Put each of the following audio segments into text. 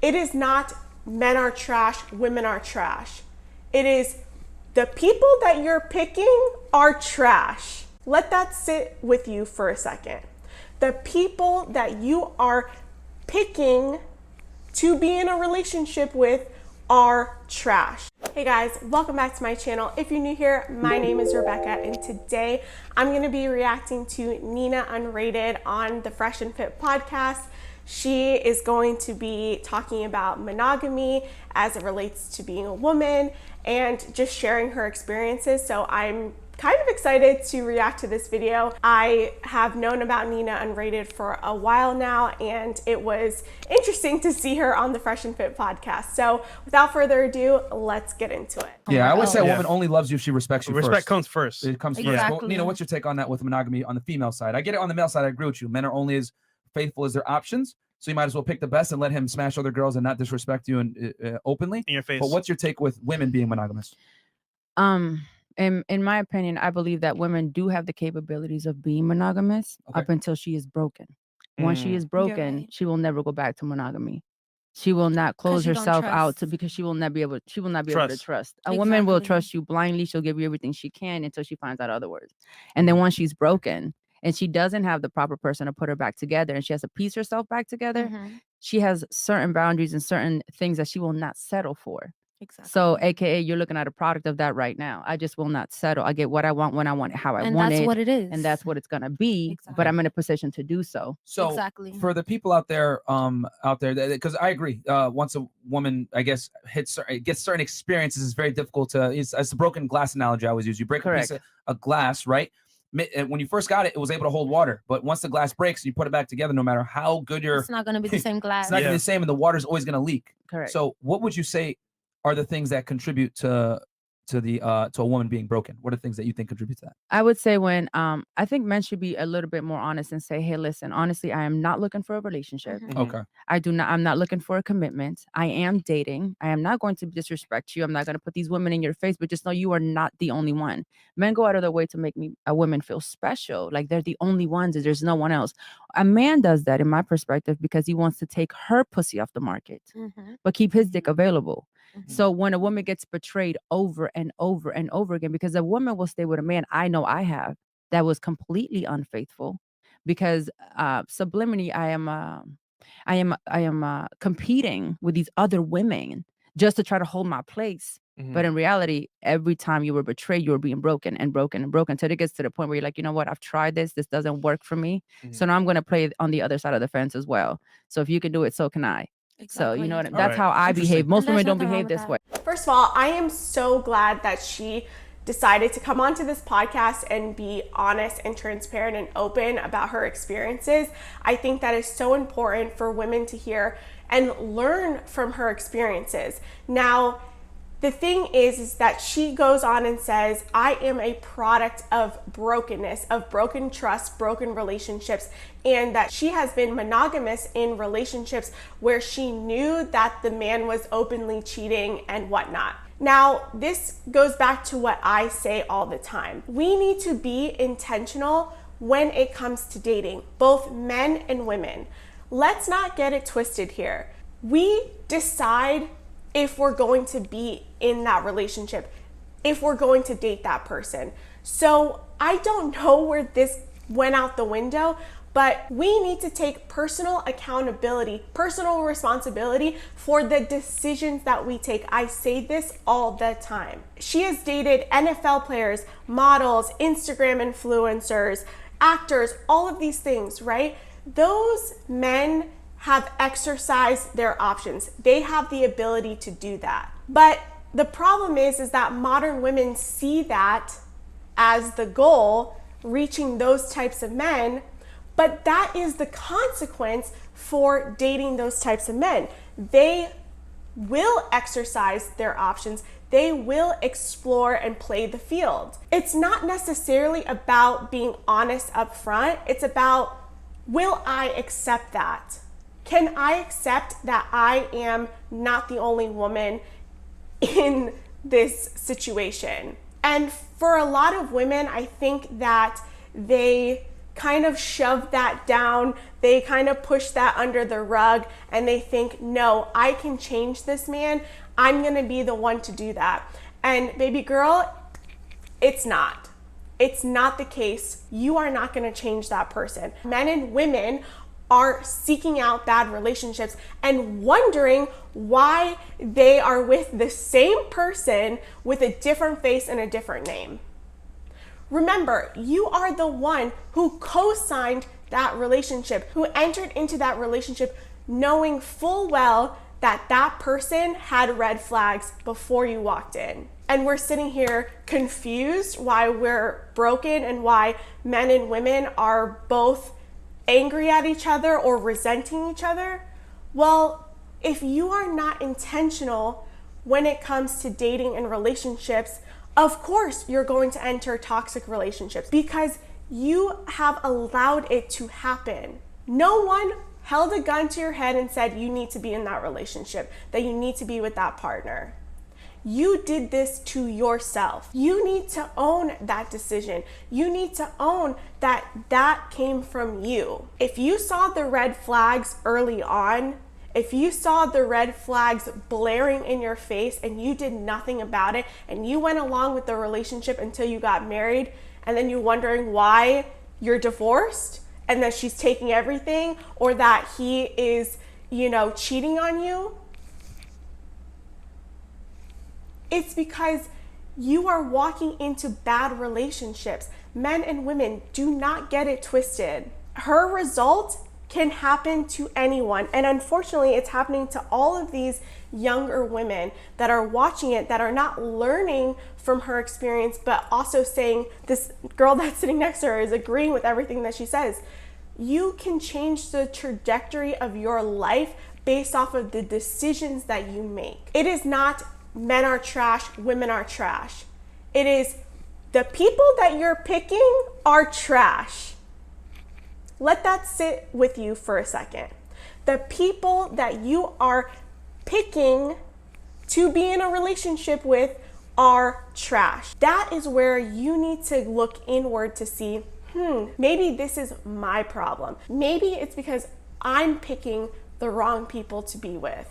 It is not men are trash, women are trash. It is the people that you're picking are trash. Let that sit with you for a second. The people that you are picking to be in a relationship with are trash. Hey guys, welcome back to my channel. If you're new here, my name is Rebecca, and today I'm going to be reacting to Nina Unrated on the Fresh and Fit podcast. She is going to be talking about monogamy as it relates to being a woman and just sharing her experiences. So I'm kind of excited to react to this video. I have known about Nina Unrated for a while now, and it was interesting to see her on the Fresh and Fit podcast. So without further ado, let's get into it. Yeah, I always say a woman only loves you if she respects you. Respect first. comes first. It comes Exactly. first. Well, Nina, what's your take on that with monogamy on the female side? I get it on the male side. I agree with you. Men are only as faithful as their options. So you might as well pick the best and let him smash other girls and not disrespect you and openly. In your face. But what's your take with women being monogamous? In my opinion, I believe that women do have the capabilities of being monogamous up until she is broken. Once she is broken, she will never go back to monogamy. She will not close herself out because she will not be able to trust. A woman will trust you blindly. She'll give you everything she can until she finds out otherwise. And then once she's broken and she doesn't have the proper person to put her back together and she has to piece herself back together, she has certain boundaries and certain things that she will not settle for. Exactly. So, AKA, you're looking at a product of that right now. I just will not settle. I get what I want when I want it, how I want it. And that's what it is. And that's what it's going to be. Exactly. But I'm in a position to do so. So for the people out there, because I agree, once a woman, I guess, gets certain experiences, it's very difficult to, it's a broken glass analogy I always use. You break a piece of glass, right? When you first got it, it was able to hold water. But once the glass breaks, you put it back together, no matter how good it's not going to be the same glass. It's not going to be the same, and the water's always going to leak. Correct. So what would you say are the things that contribute to a woman being broken? What are the things that you think contribute to that? I would say when I think men should be a little bit more honest and say, hey, listen, honestly, I am not looking for a relationship. Okay. I'm not looking for a commitment. I am dating. I am not going to disrespect you. I'm not going to put these women in your face, but just know you are not the only one. Men go out of their way to make a woman feel special, like they're the only ones and there's no one else. A man does that, in my perspective, because he wants to take her pussy off the market, but keep his dick available. So when a woman gets betrayed over and over and over again, because a woman will stay with a man, I know I have, that was completely unfaithful, because subliminally I am competing with these other women just to try to hold my place. But in reality, every time you were betrayed, you were being broken and broken and broken, until it gets to the point where you're like, you know what, I've tried this doesn't work for me. So now I'm going to play on the other side of the fence as well. So if you can do it, so can I. So, you know what, that's how I behave. Most women don't behave this way. First of all, I am so glad that she decided to come onto this podcast and be honest and transparent and open about her experiences. I think that is so important for women to hear and learn from her experiences. Now, the thing is that she goes on and says, I am a product of brokenness, of broken trust, broken relationships, and that she has been monogamous in relationships where she knew that the man was openly cheating and whatnot. Now, this goes back to what I say all the time. We need to be intentional when it comes to dating, both men and women. Let's not get it twisted here. We decide if we're going to be in that relationship, if we're going to date that person. So I don't know where this went out the window, but we need to take personal accountability, personal responsibility for the decisions that we take. I say this all the time. She has dated NFL players, models, Instagram influencers, actors, all of these things, right? Those men have exercised their options. They have the ability to do that. But the problem is that modern women see that as the goal, reaching those types of men, but that is the consequence for dating those types of men. They will exercise their options. They will explore and play the field. It's not necessarily about being honest up front. It's about, will I accept that? Can I accept that I am not the only woman in this situation? And for a lot of women, I think that they kind of shove that down. They kind of push that under the rug and they think, no, I can change this man. I'm gonna be the one to do that. And baby girl, it's not. It's not the case. You are not gonna change that person. Men and women are seeking out bad relationships and wondering why they are with the same person with a different face and a different name. Remember, you are the one who co-signed that relationship, who entered into that relationship knowing full well that that person had red flags before you walked in. And we're sitting here confused why we're broken and why men and women are both angry at each other or resenting each other. Well, if you are not intentional when it comes to dating and relationships, of course you're going to enter toxic relationships because you have allowed it to happen. No one held a gun to your head and said you need to be in that relationship, that you need to be with that partner. You did this to yourself. You need to own that decision. You need to own that that came from you. If you saw the red flags early on, if you saw the red flags blaring in your face and you did nothing about it and you went along with the relationship until you got married and then you're wondering why you're divorced and that she's taking everything or that he is, cheating on you, it's because you are walking into bad relationships. Men and women, do not get it twisted. Her result can happen to anyone. And unfortunately, it's happening to all of these younger women that are watching it, that are not learning from her experience, but also saying, this girl that's sitting next to her is agreeing with everything that she says. You can change the trajectory of your life based off of the decisions that you make. It is not men are trash, women are trash. It is the people that you're picking are trash. Let that sit with you for a second. The people that you are picking to be in a relationship with are trash. That is where you need to look inward to see, maybe this is my problem. Maybe it's because I'm picking the wrong people to be with.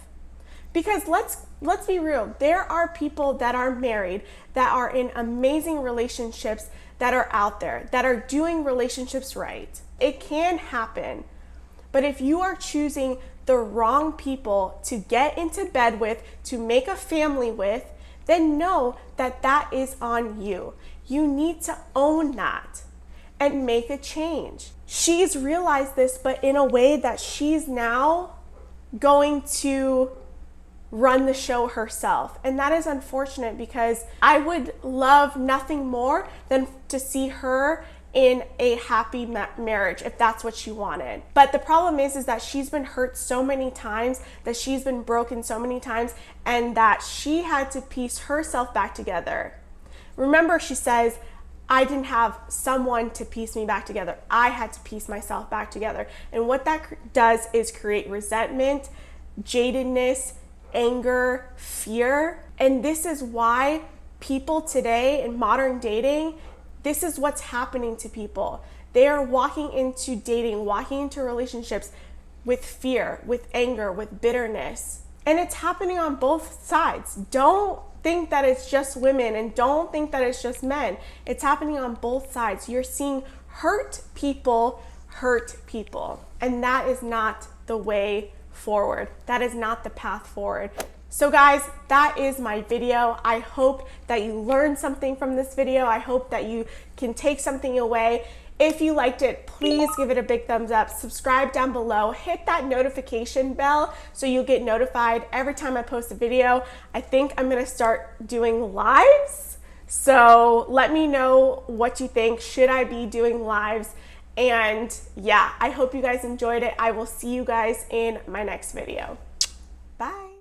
Because let's be real, there are people that are married, that are in amazing relationships, that are out there, that are doing relationships right. It can happen. But if you are choosing the wrong people to get into bed with, to make a family with, then know that that is on you. You need to own that and make a change. She's realized this, but in a way that she's now going to run the show herself. And that is unfortunate because I would love nothing more than to see her in a happy marriage if that's what she wanted. But the problem is that she's been hurt so many times, that she's been broken so many times, and that she had to piece herself back together. Remember, she says, I didn't have someone to piece me back together. I had to piece myself back together. And what that does is create resentment, jadedness, anger, fear. And this is why people today in modern dating, this is what's happening to people. They are walking into dating, walking into relationships with fear, with anger, with bitterness. And it's happening on both sides. Don't think that it's just women and don't think that it's just men. It's happening on both sides. You're seeing hurt people hurt people. And that is not the way forward. That is not the path forward. So guys, that is my video. I hope that you learned something from this video. I hope that you can take something away. If you liked it, please give it a big thumbs up. Subscribe down below. Hit that notification bell so you'll get notified every time I post a video. I think I'm gonna start doing lives. So let me know what you think. Should I be doing lives? And yeah, I hope you guys enjoyed it. I will see you guys in my next video. Bye.